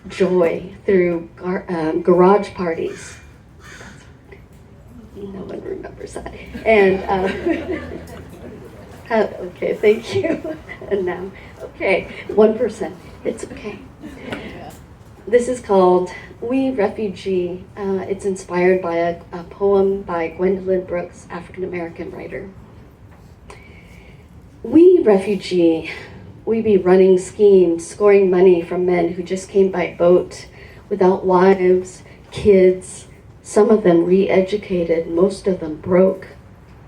joy through garage parties. No one remembers that. And okay, thank you. And now, okay, 1%. It's okay. This is called We Refugee. It's inspired by a poem by Gwendolyn Brooks, African-American writer. We refugee, we be running schemes, scoring money from men who just came by boat, without wives, kids, some of them re-educated, most of them broke.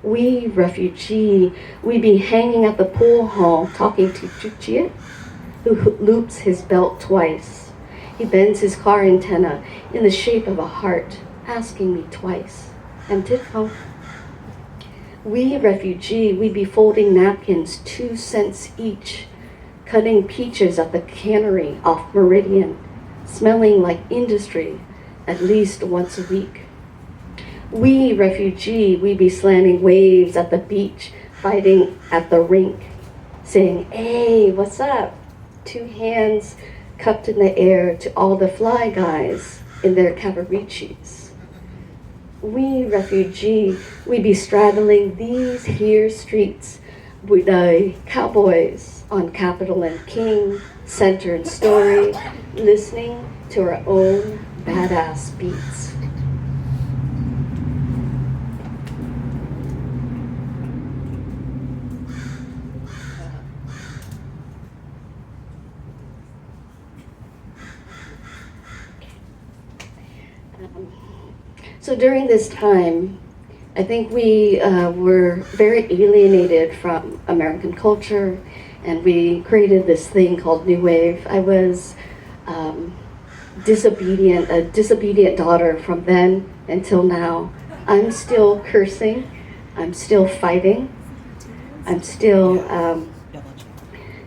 We refugee, we be hanging at the pool hall talking to Chuchiet, who loops his belt twice. He bends his car antenna in the shape of a heart, asking me twice, MTFIN. We refugee, we be folding napkins 2 cents each, cutting peaches at the cannery off Meridian, smelling like industry at least once a week. We refugee, we be slamming waves at the beach, fighting at the rink, saying, hey, what's up? 2 hands cupped in the air to all the fly guys in their cavaricis. We refugee, we be straddling these here streets with the cowboys on Capitol and King, Center and Story, listening to our own badass beats. So during this time, I think we were very alienated from American culture, and we created this thing called New Wave. I was a disobedient daughter from then until now. I'm still cursing, I'm still fighting, I'm still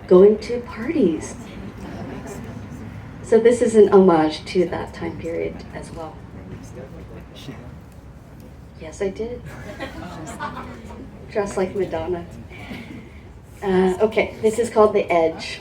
going to parties. So this is an homage to that time period as well. Yes, I did. Dressed like Madonna. Okay, this is called The Edge.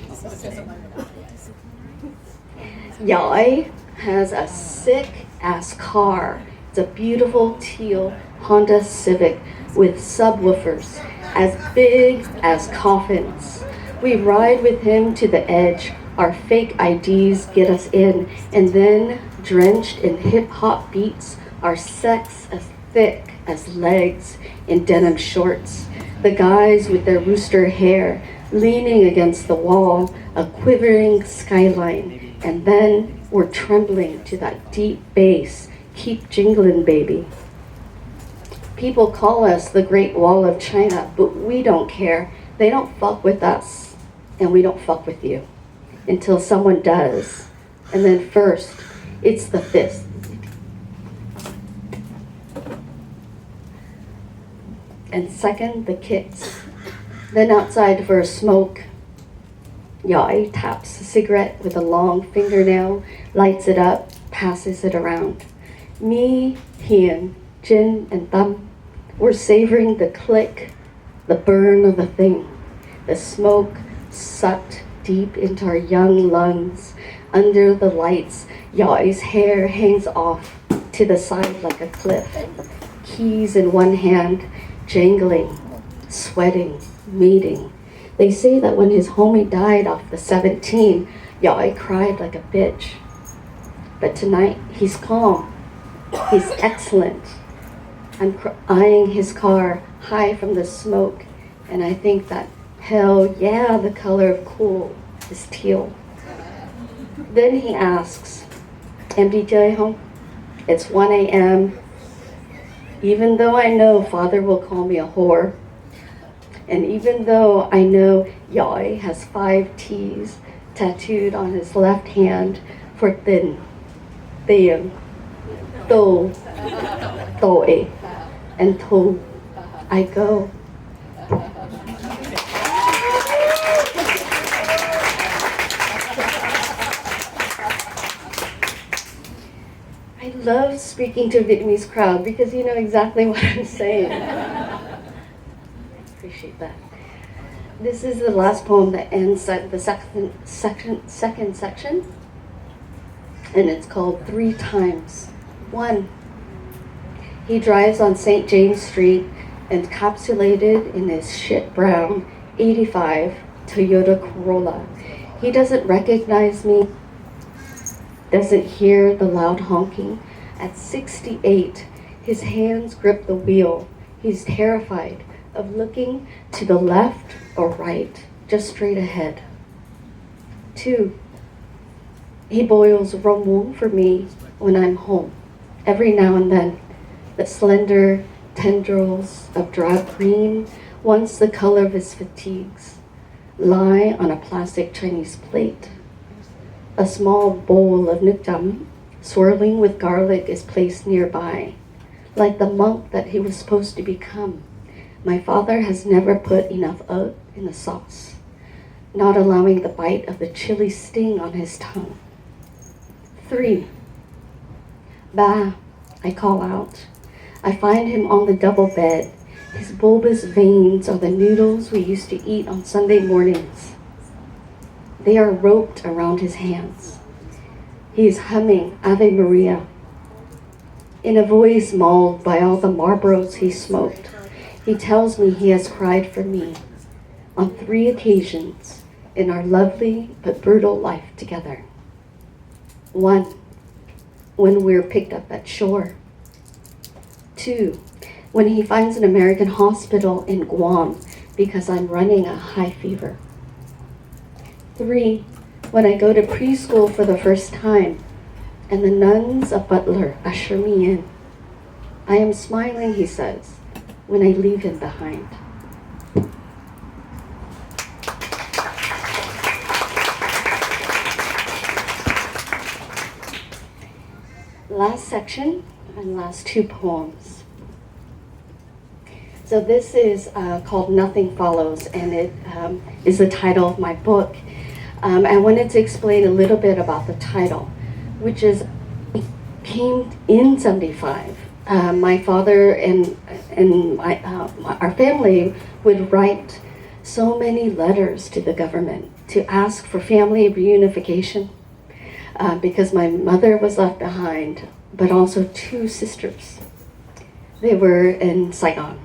Yai has a sick-ass car. It's a beautiful teal Honda Civic with subwoofers as big as coffins. We ride with him to the edge. Our fake IDs get us in, and then, drenched in hip-hop beats, our sex as thick as legs in denim shorts. The guys with their rooster hair leaning against the wall, a quivering skyline, and then we're trembling to that deep bass, keep jingling, baby. People call us the Great Wall of China, but we don't care. They don't fuck with us, and we don't fuck with you. Until someone does. And then first, it's the fist. And second, the kicks. Then outside for a smoke, Yai taps a cigarette with a long fingernail, lights it up, passes it around. Me, Hien, Jin, and Thumb, we're savoring the click, the burn of the thing, the smoke sucked deep into our young lungs. Under the lights, Yai's hair hangs off to the side like a cliff. Keys in one hand, jangling, sweating, meeting. They say that when his homie died off the 17, Yai cried like a bitch. But tonight, he's calm. He's excellent. I'm eyeing his car high from the smoke, and I think that, hell yeah, the color of cool is teal. Then he asks, MDJ home? It's 1 a.m. Even though I know father will call me a whore, and even though I know Yai has 5 T's tattooed on his left hand for thin, do, toe, and toe, I go. I love speaking to a Vietnamese crowd because you know exactly what I'm saying. I appreciate that. This is the last poem that ends the second section. and it's called 3 Times. 1. He drives on St. James Street, encapsulated in his shit brown 85 Toyota Corolla. He doesn't recognize me, doesn't hear the loud honking. At 68, his hands grip the wheel. He's terrified of looking to the left or right, just straight ahead. 2. He boils romon for me when I'm home. Every now and then, the slender tendrils of drab green, once the color of his fatigues, lie on a plastic Chinese plate. A small bowl of nukdam, swirling with garlic, is placed nearby. Like the monk that he was supposed to become, my father has never put enough oat in the sauce, not allowing the bite of the chili sting on his tongue. 3. Ba, I call out. I find him on the double bed. His bulbous veins are the noodles we used to eat on Sunday mornings. They are roped around his hands. He is humming Ave Maria in a voice mauled by all the Marlboros he smoked. He tells me he has cried for me on 3 occasions in our lovely but brutal life together. 1. When we're picked up at shore. 2. When he finds an American hospital in Guam because I'm running a high fever. 3. When I go to preschool for the first time and the nuns, a butler, usher me in. I am smiling, he says, when I leave him behind. Last section and last 2 poems. So this is called Nothing Follows, and it is the title of my book. I wanted to explain a little bit about the title, which is, it came in 75. My father and our family would write so many letters to the government to ask for family reunification because my mother was left behind, but also 2 sisters. They were in Saigon.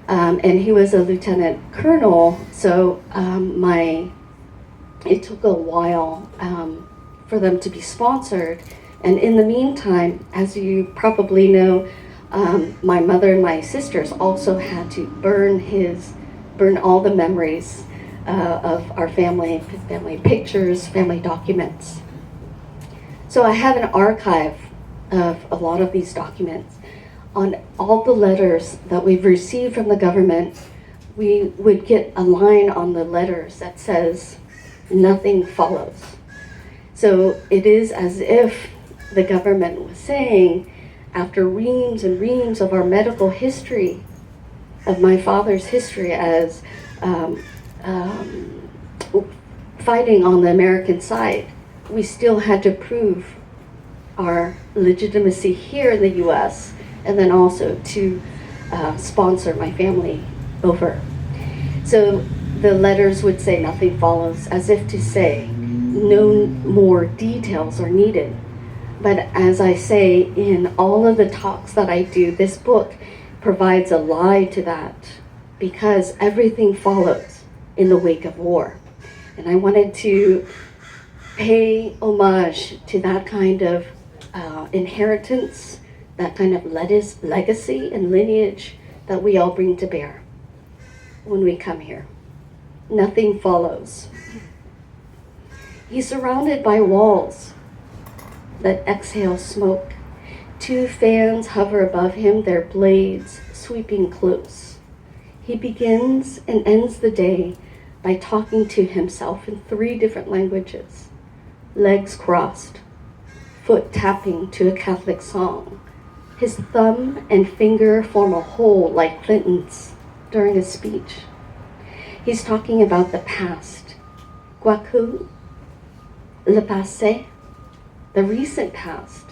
And he was a lieutenant colonel, so it took a while for them to be sponsored. And in the meantime, as you probably know, my mother and my sisters also had to burn all the memories of our family pictures, family documents. So I have an archive of a lot of these documents. On all the letters that we've received from the government, we would get a line on the letters that says, "Nothing follows." So it is as if the government was saying, after reams and reams of our medical history, of my father's history as fighting on the American side, we still had to prove our legitimacy here in the US, and then also to sponsor my family over. So the letters would say nothing follows, as if to say no more details are needed. But as I say in all of the talks that I do, this book provides a lie to that, because everything follows in the wake of war. And I wanted to pay homage to that kind of inheritance, that kind of legacy and lineage that we all bring to bear when we come here. Nothing follows. He's surrounded by walls that exhale smoke. 2 fans hover above him, their blades sweeping close. He begins and ends the day by talking to himself in 3 different languages. Legs crossed, foot tapping to a Catholic song. His thumb and finger form a hole like Clinton's during a speech. He's talking about the past. Guacu, le passé, the recent past,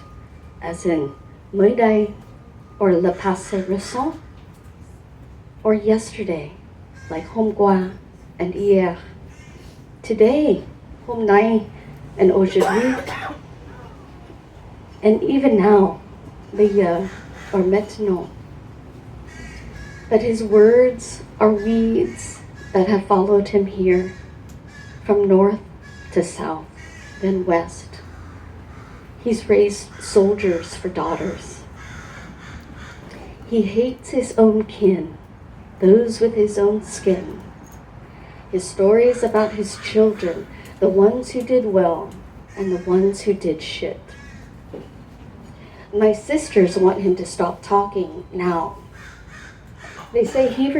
as in mới đây, or le passé récent, or yesterday, like hôm qua and hier. Today, hôm nay, and aujourd'hui. And even now, or methanol. But his words are weeds that have followed him here, from north to south, then west. He's raised soldiers for daughters. He hates his own kin, those with his own skin. His stories about his children, the ones who did well and the ones who did shit. My sisters want him to stop talking now. They say he